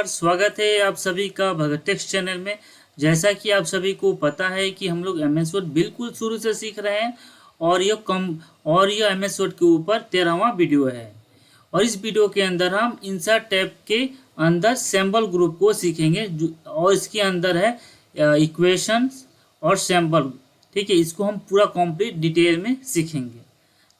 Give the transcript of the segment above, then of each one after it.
नमस्कार, स्वागत है आप सभी का भगत टेक्स्ट चैनल में। जैसा कि आप सभी को पता है कि हम लोग एमएस वर्ड बिल्कुल शुरू से सीख रहे हैं और यह एमएस वर्ड के ऊपर 13वां वीडियो है। और इस वीडियो के अंदर हम इंसर्ट टैब के अंदर सैम्पल ग्रुप को सीखेंगे और इसके अंदर है इक्वेशंस और सैम्पल। ठीक है, इसको हम पूरा कंप्लीट डिटेल में सीखेंगे।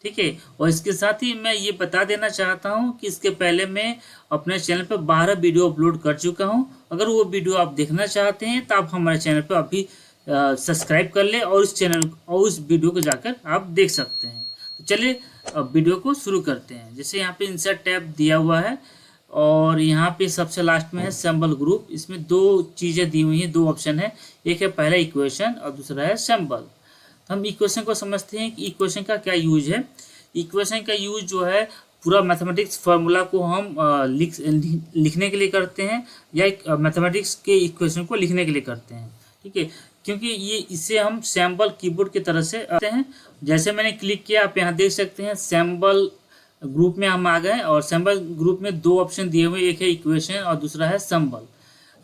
ठीक है, और इसके साथ ही मैं ये बता देना चाहता हूँ कि इसके पहले मैं अपने चैनल पर 12 वीडियो अपलोड कर चुका हूँ। अगर वो वीडियो आप देखना चाहते हैं तो आप हमारे चैनल पर अभी सब्सक्राइब कर लें और उस वीडियो को जाकर आप देख सकते हैं। तो चलिए अब वीडियो को शुरू करते हैं। जैसे यहाँ पे इंसर्ट टैब दिया हुआ है और यहाँ पे सबसे लास्ट में है सैम्पल ग्रुप। इसमें दो चीज़ें दी हुई हैं, दो ऑप्शन है, एक है पहला इक्वेशन और दूसरा है सैम्पल। हम इक्वेशन को समझते हैं कि इक्वेशन का क्या यूज है। इक्वेशन का यूज जो है पूरा मैथमेटिक्स फार्मूला को हम लिखने के लिए करते हैं या मैथमेटिक्स के इक्वेशन को लिखने के लिए करते हैं। ठीक है, क्योंकि इसे हम सैम्पल कीबोर्ड की तरह से करते हैं। जैसे मैंने क्लिक किया, आप यहाँ देख सकते हैं सैम्पल ग्रुप में हम आ गए और सैम्पल ग्रुप में दो ऑप्शन दिए हुए, एक है इक्वेशन और दूसरा है सैम्पल।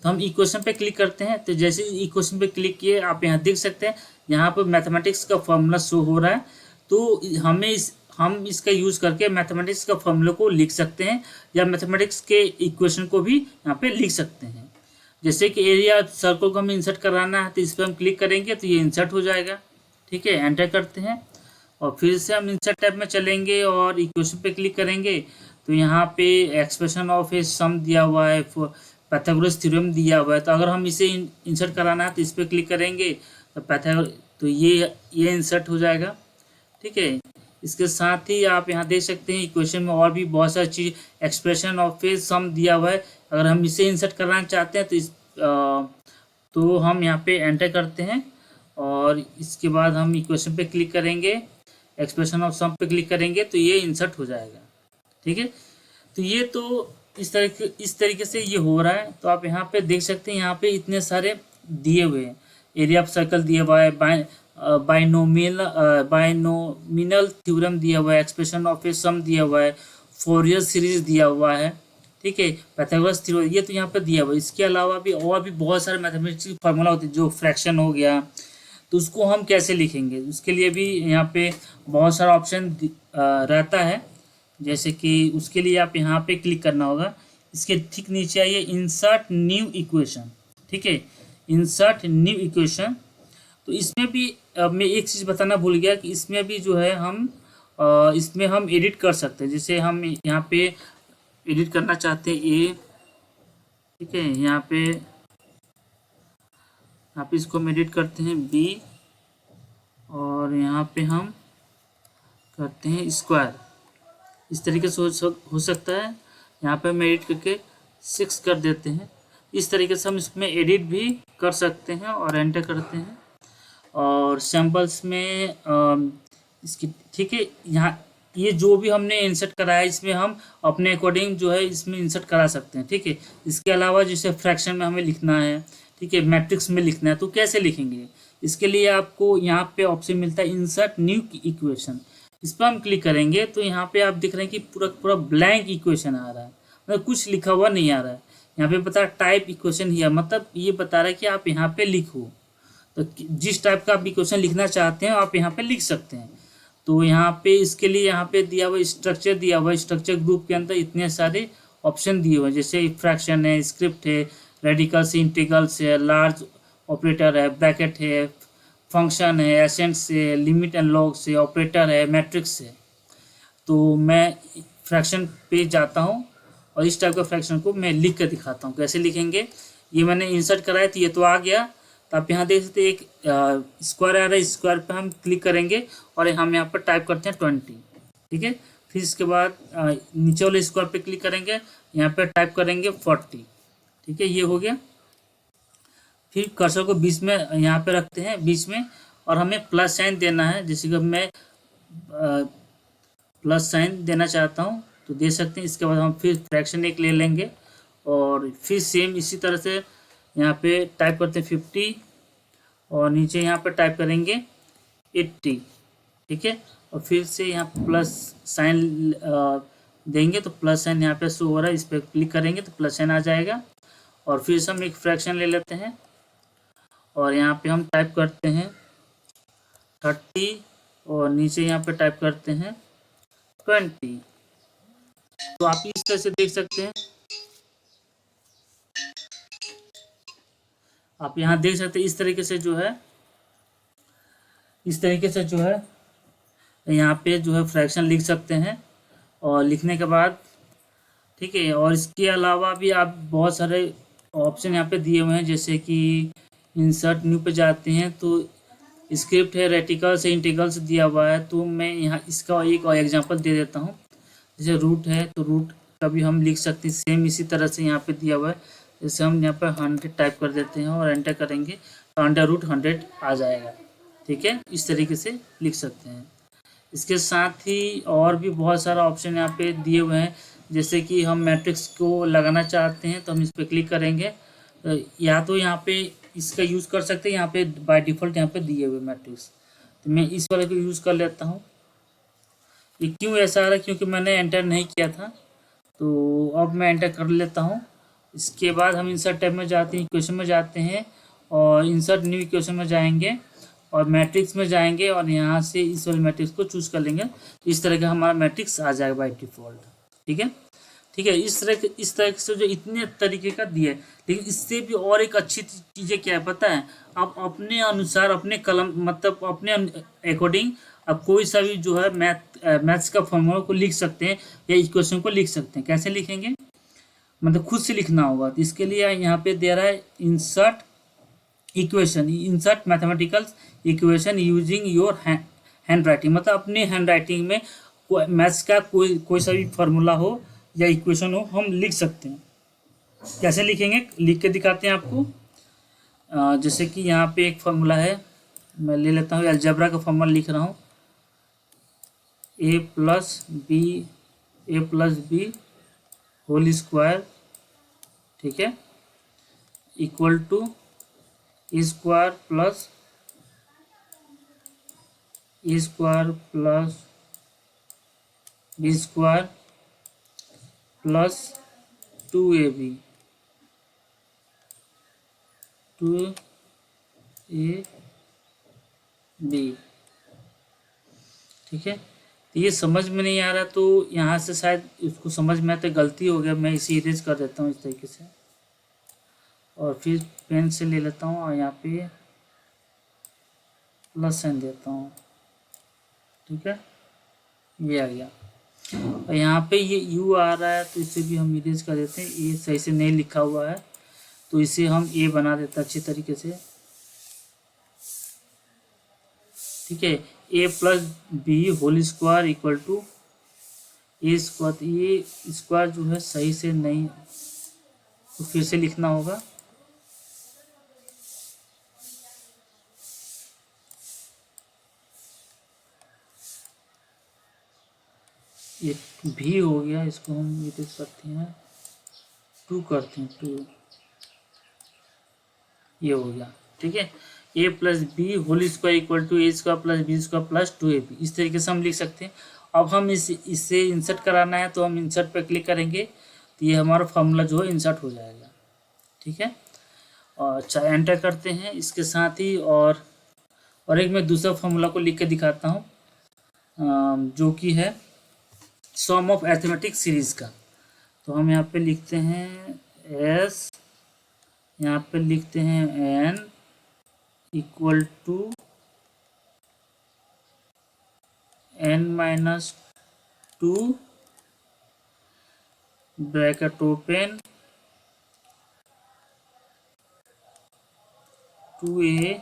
तो हम इक्वेशन पे क्लिक करते हैं। तो जैसे इक्वेशन पे क्लिक किए, आप यहाँ देख सकते हैं यहाँ पर मैथमेटिक्स का फॉर्मूला शो हो रहा है। तो हम इसका यूज करके मैथमेटिक्स का फॉर्मूला को लिख सकते हैं या मैथमेटिक्स के इक्वेशन को भी यहाँ पे लिख सकते हैं। जैसे कि एरिया सर्कल को हमें इंसर्ट कराना है तो इस पर हम क्लिक करेंगे तो ये इंसर्ट हो जाएगा। ठीक है, एंटर करते हैं और फिर से हम इंसर्ट टैब में चलेंगे और इक्वेशन पे क्लिक करेंगे तो यहाँ पे एक्सप्रेशन ऑफ ए सम दिया हुआ है, पाइथागोरस थ्योरम दिया हुआ है। तो अगर हम इसे इंसर्ट कराना है तो इस पर क्लिक करेंगे तो ये इंसर्ट हो जाएगा। ठीक है, इसके साथ ही आप यहाँ देख सकते हैं इक्वेशन में और भी बहुत सारी चीज़, एक्सप्रेशन ऑफ ए सम दिया हुआ है। अगर हम इसे इंसर्ट करना चाहते हैं तो हम यहाँ पे एंटर करते हैं और इसके बाद हम इक्वेशन पे क्लिक करेंगे, एक्सप्रेशन ऑफ सम पे क्लिक करेंगे तो ये इंसर्ट हो जाएगा। ठीक है, तो ये तो इस तरीके से ये हो रहा है। तो आप यहाँ पे देख सकते हैं, यहाँ पे इतने सारे दिए हुए हैं। एरिया ऑफ सर्कल दिया हुआ है, बाइनोमिनल थ्योरम दिया हुआ है, एक्सप्रेशन ऑफ ए सम दिया हुआ है, फोरियर सीरीज दिया हुआ है। ठीक है, पाइथागोरस थ्योरम ये तो यहाँ पे दिया हुआ है। इसके अलावा भी और भी बहुत सारे मैथमेटिक्स फार्मूला होते हैं, जो फ्रैक्शन हो गया, तो उसको हम कैसे लिखेंगे उसके लिए भी यहाँ पे बहुत सारा ऑप्शन रहता है। जैसे कि उसके लिए आप यहाँ पे क्लिक करना होगा। इसके ठीक नीचे आइए, इंसर्ट न्यू इक्वेशन। ठीक है, इंसर्ट न्यू इक्वेशन। तो इसमें भी मैं एक चीज़ बताना भूल गया कि इसमें भी जो है इसमें हम एडिट कर सकते हैं। जैसे हम यहाँ पे एडिट करना चाहते हैं ए, ठीक है, यहाँ पे इसको हम एडिट करते हैं बी और यहाँ पे हम करते हैं स्क्वायर। इस तरीके से हो सकता है। यहाँ पे हम एडिट करके 6 कर देते हैं। इस तरीके से हम इसमें एडिट भी कर सकते हैं और एंटर करते हैं। और सैम्पल्स में इसकी, ठीक है, यहाँ ये जो भी हमने इंसर्ट कराया इसमें हम अपने अकॉर्डिंग जो है इसमें इंसर्ट करा सकते हैं। ठीक है, इसके अलावा जैसे फ्रैक्शन में हमें लिखना है, ठीक है, मैट्रिक्स में लिखना है, तो कैसे लिखेंगे इसके लिए आपको यहाँ पे ऑप्शन मिलता है इंसर्ट न्यू इक्वेशन। इस पर हम क्लिक करेंगे तो यहाँ पे आप दिख रहे हैं कि पूरा ब्लैंक इक्वेशन आ रहा है, मतलब कुछ लिखा हुआ नहीं आ रहा है। यहाँ पे बता रहा टाइप इक्वेशन ही है, मतलब ये बता रहा है कि आप यहाँ पे लिखो। तो जिस टाइप का आप इक्वेशन लिखना चाहते हैं आप यहाँ पे लिख सकते हैं। तो यहाँ पे इसके लिए यहाँ पे दिया हुआ स्ट्रक्चर दिया हुआ है। स्ट्रक्चर ग्रुप के अंदर इतने सारे ऑप्शन दिए हुए हैं, जैसे फ्रैक्शन है, स्क्रिप्ट है, रेडिकल्स, इंटीग्रल्स है, लार्ज ऑपरेटर है, ब्रैकेट है, फंक्शन है, एसेंट्स है, लिमिट एंड लॉग्स है, ऑपरेटर है, मैट्रिक्स है। तो मैं फ्रैक्शन पे जाता हूँ और इस टाइप का फ्रैक्शन को मैं लिख कर दिखाता हूँ कैसे लिखेंगे। ये मैंने इंसर्ट कराया तो ये तो आ गया। तो आप यहाँ देख सकते हैं एक स्क्वायर आ रहा है, स्क्वायर पे हम क्लिक करेंगे और हम यहाँ पर टाइप करते हैं 20। ठीक है, फिर इसके बाद नीचे वाले स्क्वायर पे क्लिक करेंगे, यहाँ पे टाइप करेंगे 40। ठीक है, ये हो गया। फिर कर्सर को बीच में यहाँ पे रखते हैं, बीच में, और हमें प्लस साइन देना है। जैसे कि मैं प्लस साइन देना चाहता हूँ तो दे सकते हैं। इसके बाद हम फिर फ्रैक्शन एक ले लेंगे और फिर सेम इसी तरह से यहाँ पे टाइप करते हैं 50 और नीचे यहाँ पे टाइप करेंगे 80। ठीक है, और फिर से यहाँ प्लस साइन देंगे तो प्लस साइन यहाँ पे शो हो रहा है, इस पर क्लिक करेंगे तो प्लस साइन आ जाएगा। और फिर से हम एक फ्रैक्शन ले लेते हैं और यहाँ पे हम टाइप करते हैं 30 और नीचे यहाँ पे टाइप करते हैं 20। तो आप इस तरह से देख सकते हैं, आप यहाँ देख सकते हैं इस तरीके से जो है, इस तरीके से जो है यहाँ पे जो है फ्रैक्शन लिख सकते हैं। और लिखने के बाद ठीक है, और इसके अलावा भी आप बहुत सारे ऑप्शन यहाँ पे दिए हुए हैं, जैसे कि इंसर्ट न्यू पे जाते हैं तो स्क्रिप्ट है रेटिकल से इंटीग्रल से दिया हुआ है। तो मैं यहाँ इसका एक और एग्जांपल दे देता हूँ। जैसे रूट है तो रूट का भी हम लिख सकते हैं सेम इसी तरह से यहाँ पे दिया हुआ है। जैसे हम यहाँ पर 100 टाइप कर देते हैं और एंटर करेंगे तो √100 आ जाएगा। ठीक है, इस तरीके से लिख सकते हैं। इसके साथ ही और भी बहुत सारा ऑप्शन यहाँ पे दिए हुए हैं, जैसे कि हम मैट्रिक्स को लगाना चाहते हैं तो हम इस पर क्लिक करेंगे। या तो यहाँ पे इसका यूज़ कर सकते हैं, यहाँ पे बाय डिफ़ॉल्ट यहाँ पे दिए हुए मैट्रिक्स, तो मैं इस वाले को यूज़ कर लेता हूँ। ये क्यों ऐसा आ रहा है, क्योंकि मैंने एंटर नहीं किया था, तो अब मैं एंटर कर लेता हूँ। इसके बाद हम इंसर्ट टैब में जाते हैं, इक्वेशन में जाते हैं और इंसर्ट न्यू इक्वेशन में जाएंगे और मैट्रिक्स में जाएंगे और यहाँ से इस वाले मैट्रिक्स को चूज़ कर लेंगे। इस तरह का हमारा मैट्रिक्स आ जाएगा बाय डिफ़ॉल्ट। ठीक है, ठीक है, इस तरह से जो इतने तरीके का दिया है। लेकिन इससे भी और एक अच्छी चीज़ें क्या है पता है, आप अपने अनुसार अपने कलम मतलब अपने अकॉर्डिंग आप कोई सा भी जो है मैथ्स का फॉर्मूला को लिख सकते हैं या इक्वेशन को लिख सकते हैं। कैसे लिखेंगे, मतलब खुद से लिखना होगा। तो इसके लिए यहाँ पे दे रहा है insert equation, insert mathematical equation using your hand writing, मतलब अपने हैंड राइटिंग में मैथ्स का कोई सा भी फार्मूला हो या इक्वेशन हो हम लिख सकते हैं। कैसे लिखेंगे लिख के दिखाते हैं आपको। जैसे कि यहाँ पे एक फार्मूला है, मैं ले लेता हूँ, अलजेब्रा का फार्मूला लिख रहा हूँ। a plus B whole square, ठीक है, equal to A square plus B square plus 2ab, ठीक है। तो ये समझ में नहीं आ रहा, तो यहाँ से शायद इसको समझ में आते गलती हो गया, मैं इसे इरेज कर देता हूँ इस तरीके से और फिर पेन से ले लेता हूँ और यहाँ पे प्लस साइन देता हूँ। ठीक है, ये आ गया। और यहाँ पे ये u आ रहा है तो इसे भी हम इरेज कर देते हैं। ये सही से नहीं लिखा हुआ है तो इसे हम a बना देते हैं अच्छी तरीके से। ठीक है, a plus B whole square equal to A square. ये स्क्वायर जो है सही से नहीं, तो फिर से लिखना होगा। ये भी हो गया, इसको हम इरेज करते हैं, 2 करते हैं 2, ये हो गया। ठीक है, a plus B whole square equal to A square plus B square plus 2ab, इस तरीके से हम लिख सकते हैं। अब हम इससे इंसर्ट कराना है तो हम इंसर्ट पर क्लिक करेंगे तो ये हमारा फॉर्मूला जो है इंसर्ट हो जाएगा। ठीक है, और अच्छा एंटर करते हैं। इसके साथ ही और एक मैं दूसरा फॉर्मूला को लिख के दिखाता हूँ, जो कि है सम ऑफ अरिथमेटिक सीरीज का। तो हम यहाँ पे लिखते हैं s, यहाँ पे लिखते हैं n equal to n-2 bracket open 2a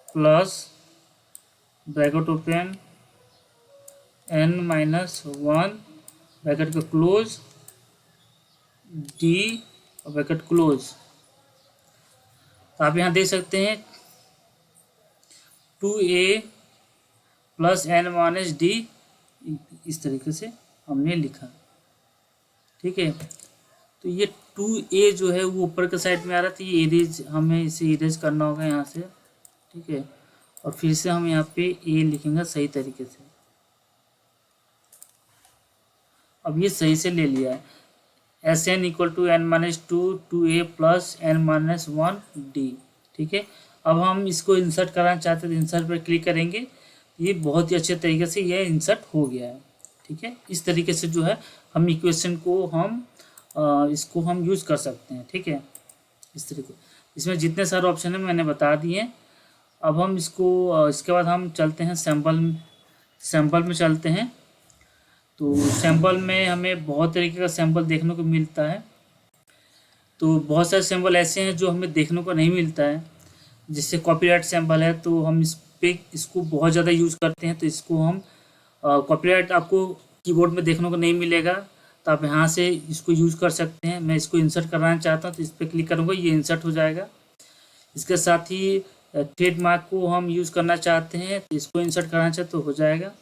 plus bracket open n-1 bracket का क्लोज d और ब्रैकेट क्लोज। तो आप यहाँ देख सकते हैं 2a प्लस n-d, इस तरीके से हमने लिखा। ठीक है, तो ये 2a जो है वो ऊपर के साइड में आ रहा था, ये इरेज, हमें इसे इरेज करना होगा यहाँ से। ठीक है, और फिर से हम यहाँ पे a लिखेंगे सही तरीके से। अब ये सही से ले लिया है। S N equal to N minus two A plus N minus one D. ठीक है, अब हम इसको इंसर्ट कराना चाहते हैं तो इंसर्ट पर क्लिक करेंगे। ये बहुत ही अच्छे तरीके से ये इंसर्ट हो गया है। ठीक है, इस तरीके से जो है हम इक्वेशन को इसको हम यूज़ कर सकते हैं। ठीक है, इस तरीके इसमें जितने सारे ऑप्शन हैं मैंने बता दिए। अब हम इसके बाद हम चलते हैं सैम्पल में चलते हैं। तो सैम्पल में हमें बहुत तरीके का सैम्पल देखने को मिलता है। तो बहुत सारे सैम्पल ऐसे हैं जो हमें देखने को नहीं मिलता है, जैसे कॉपीराइट सैम्पल है तो हम इसको बहुत ज़्यादा यूज़ करते हैं। तो इसको हम कॉपीराइट आपको कीबोर्ड में देखने को नहीं मिलेगा, तो आप यहाँ से इसको यूज़ कर सकते हैं। मैं इसको इंसर्ट कराना चाहता हूँ तो इस पर क्लिक करूँगा, ये इंसर्ट हो जाएगा। इसके साथ ही ट्रेडमार्क को हम यूज़ करना चाहते हैं तो इसको इंसर्ट कराना चाहते तो हो जाएगा।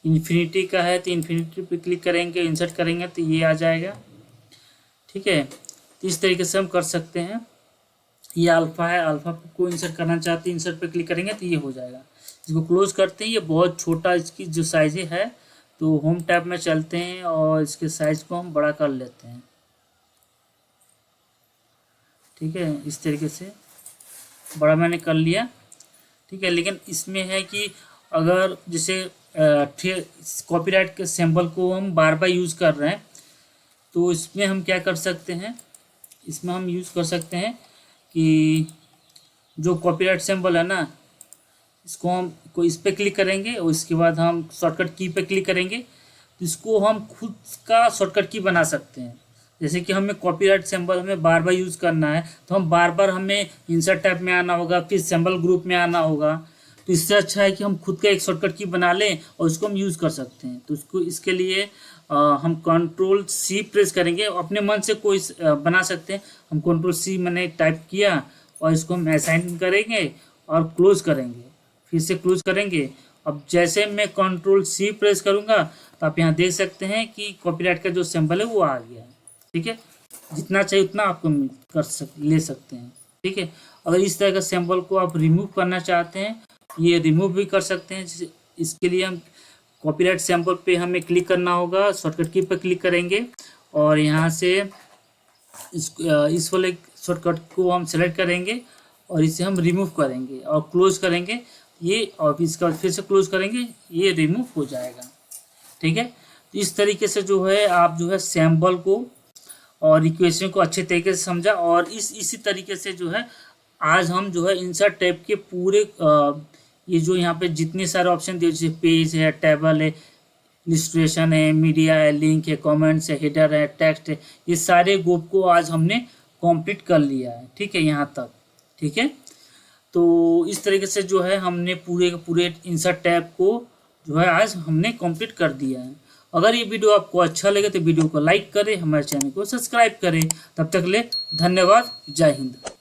इन्फिनिटी का है तो इन्फिनिटी पे क्लिक करेंगे, इंसर्ट करेंगे तो ये आ जाएगा। ठीक है, तो इस तरीके से हम कर सकते हैं। ये अल्फ़ा है, अल्फ़ा को इंसर्ट करना चाहते हैं, इंसर्ट पे क्लिक करेंगे तो ये हो जाएगा। इसको क्लोज करते हैं। ये बहुत छोटा इसकी जो साइज़ है, तो होम टैब में चलते हैं और इसके साइज़ को हम बड़ा कर लेते हैं। ठीक है, इस तरीके से बड़ा मैंने कर लिया। ठीक है, लेकिन इसमें है कि अगर जैसे कॉपीराइट के सिंबल को हम बार बार यूज़ कर रहे हैं तो इसमें हम क्या कर सकते हैं, इसमें हम यूज़ कर सकते हैं कि जो कॉपीराइट सिंबल है ना, इसको हम इस पर क्लिक करेंगे और इसके बाद हम शॉर्टकट की पे क्लिक करेंगे तो इसको हम खुद का शॉर्टकट की बना सकते हैं। जैसे कि हमें कॉपीराइट सिंबल हमें बार बार यूज़ करना है तो हम बार बार हमें इंसर्ट टैब में आना होगा, फिर सिंबल ग्रुप में आना होगा। तो इससे अच्छा है कि हम खुद का एक शॉर्टकट की बना लें और उसको हम यूज़ कर सकते हैं। तो इसके लिए हम कंट्रोल सी प्रेस करेंगे, अपने मन से कोई बना सकते हैं। हम कंट्रोल सी मैंने टाइप किया और इसको हम असाइन करेंगे और क्लोज करेंगे, फिर से क्लोज करेंगे। अब जैसे मैं कंट्रोल सी प्रेस करूँगा तो आप यहाँ देख सकते हैं कि कॉपीराइट का जो सिंबल है वो आ गया है। ठीक है, जितना चाहिए उतना आपको ले सकते हैं। ठीक है, अगर इस तरह का सिंबल को आप रिमूव करना चाहते हैं, ये रिमूव भी कर सकते हैं। इसके लिए हम कॉपीराइट सिंबल पे हमें क्लिक करना होगा, शॉर्टकट की पे क्लिक करेंगे और यहाँ से इस वाले शॉर्टकट को हम सेलेक्ट करेंगे और इसे हम रिमूव करेंगे और क्लोज करेंगे ये, और इसका फिर से क्लोज करेंगे, ये रिमूव हो जाएगा। ठीक है, तो इस तरीके से जो है आप जो है सिंबल को और इक्वेशन को अच्छे तरीके से समझा। और इसी तरीके से जो है आज हम जो है इंसर्ट टैब के पूरे ये जो यहाँ पे जितने सारे ऑप्शन दिए, जैसे पेज है, टेबल है, इलस्ट्रेशन है, मीडिया है, लिंक है, कमेंट्स है, हेडर है, टेक्स्ट है, ये सारे ग्रुप को आज हमने कंप्लीट कर लिया है। ठीक है, यहाँ तक। ठीक है, तो इस तरीके से जो है हमने पूरे इंसर्ट टैब को जो है आज हमने कंप्लीट कर दिया है। अगर ये वीडियो आपको अच्छा लगे तो वीडियो को लाइक करें, हमारे चैनल को सब्सक्राइब करें। तब तक ले धन्यवाद, जय हिंद।